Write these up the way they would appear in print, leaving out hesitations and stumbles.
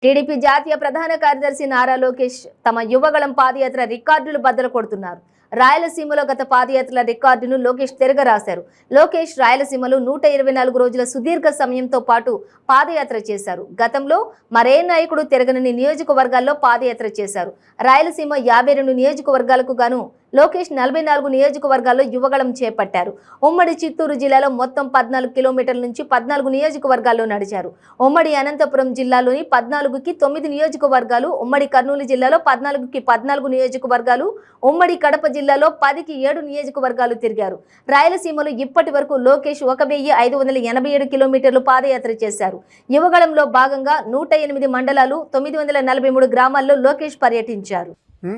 TDP జాతీయ ప్రధాన కార్యదర్శి నారా లోకేష్ తమ యువగళం పాదయాత్ర రికార్డులు బద్దలు కొడుతున్నారు. రాయలసీమలో గత పాదయాత్రల రికార్డును లోకేష్ తిరగరాశారు. లోకేష్ రాయలసీమలో 124 రోజుల సుదీర్ఘ సమయంతో పాటు పాదయాత్ర చేశారు. గతంలో మరే నాయకుడు తిరగని నియోజకవర్గాల్లో పాదయాత్ర చేశారు. రాయలసీమ 52 నియోజకవర్గాలకు గాను లోకేష్ 44 నియోజకవర్గాల్లో యువగళం చేపట్టారు. ఉమ్మడి చిత్తూరు జిల్లాలో మొత్తం 14 కిలోమీటర్ల నుంచి 14 నియోజకవర్గాల్లో నడిచారు. ఉమ్మడి అనంతపురం జిల్లాలోని 14కి 9 నియోజకవర్గాలు, ఉమ్మడి కర్నూలు జిల్లాలో 14కి 14 నియోజకవర్గాలు, ఉమ్మడి కడప జిల్లాలో 10కి 7 నియోజకవర్గాలు తిరిగారు. రాయలసీమలో ఇప్పటి వరకు లోకేష్ 1587 కిలోమీటర్లు పాదయాత్ర చేశారు. యువగళంలో భాగంగా 108 మండలాలు, 943 గ్రామాల్లో లోకేష్ పర్యటించారు.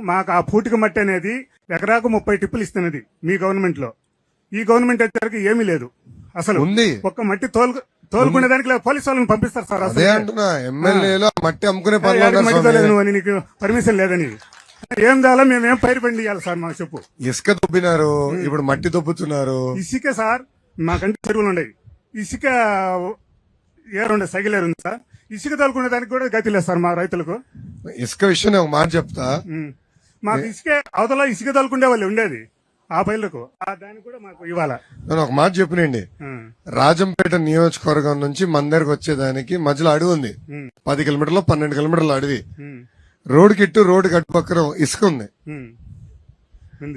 మాకు ఆ పూటిక మట్టి అనేది ఎకరాకు 30 టిప్పులు ఇస్తున్నది మీ గవర్నమెంట్ లో. ఈ గవర్నమెంట్ వచ్చేసరికి ఏమీ లేదు అసలు. ఒక్క మట్టి తోలుకునే దానికి పోలీసు వాళ్ళని పంపిస్తారు సార్. అదే అంటున్నా, ఎమ్మెల్యేలు మట్టి అమ్ముకునే అని నీకు పర్మిషన్ లేదని ఏం చేయాలో మేమేం పైరు పండియాలి సార్ మాకు చెప్పు. ఇసుక దొబ్బినారు, ఇప్పుడు మట్టి దొబ్బుతున్నారు. ఇసుక సార్ మాకంటే చెరువులు ఉన్నాయి, ఇసుక ఏరుండే సగిలేరు ఉంది సార్. ఇసుక తోలుకునే దానికి కూడా గతి లేదు సార్ మా రైతులకు. ఇసుక విషయం ఒక మాట చెప్తా, మాకు ఇసుక అవతల ఇసుక తోలుకుండే వాళ్ళు ఉండేది ఆ పైర్లకు, దానికి కూడా మాకు ఇవ్వాలా. నేను ఒక మాట చెప్పినండి, రాజంపేట నియోజకవర్గం నుంచి మన దగ్గరకు వచ్చేదానికి మధ్యలో అడవి ఉంది. 10 కిలోమీటర్లు 12 కిలోమీటర్ల అడవి. రోడ్డుకి ఇట్టు రోడ్డుకి అటు పక్కన ఇసుక ఉంది.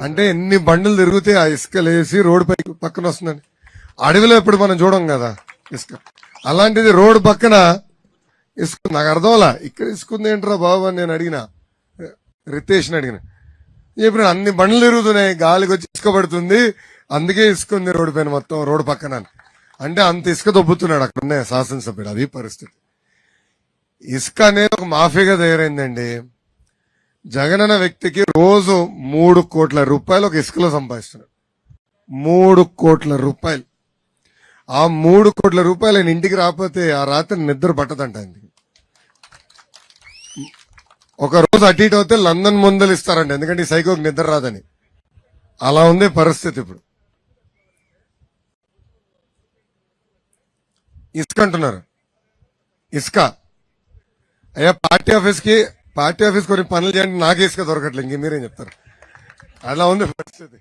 అంటే ఎన్ని బండ్లు తిరిగితే ఆ ఇసుక లేసి రోడ్డు పక్కన వస్తుందని. అడవిలో ఎప్పుడు మనం చూడం కదా ఇసుక. అలాంటిది రోడ్డు పక్కన ఇసుక. నాకు అర్థంలా, ఇక్కడ ఇసుకుంది ఏంట్రా బాబు అని నేను అడిగిన, రితేష్ని అడిగిన. ఇప్పుడు అన్ని బండ్లు తిరుగుతున్నాయి, గాలికి వచ్చి ఇసుక పడుతుంది, అందుకే ఇసుకుంది రోడ్డు పైన మొత్తం రోడ్డు పక్కన. అంటే అంత ఇసుక దొబ్బుతున్నాడు అక్కడ ఉన్న శాసనసభ్యుడు. అది పరిస్థితి. ఇసుక అనేది ఒక మాఫియాగా తయారైందండి. జగన్ అన్న వ్యక్తికి రోజు 3 కోట్ల రూపాయలు ఒక ఇసుకలో సంపాదిస్తున్నాడు. 3 కోట్ల రూపాయలు. ఆ 3 కోట్ల రూపాయలు ఆయన ఇంటికి రాకపోతే ఆ రాత్రి నిద్ర పట్టదంట ఆయనకి. ఒక రోజు అటు ఇటు అవుతే లండన్ ముందలు ఇస్తారంట, ఎందుకంటే ఈ సైకోకి నిద్ర రాదని. అలా ఉంది పరిస్థితి ఇప్పుడు. ఇసుక అంటున్నారు, ఇసుక అయ్యా పార్టీ ఆఫీస్ కొన్ని పనులు చేయండి, నాకే ఇసుక దొరకట్లేదు, ఇంక మీరేం చెప్తారు? అలా ఉంది పరిస్థితి.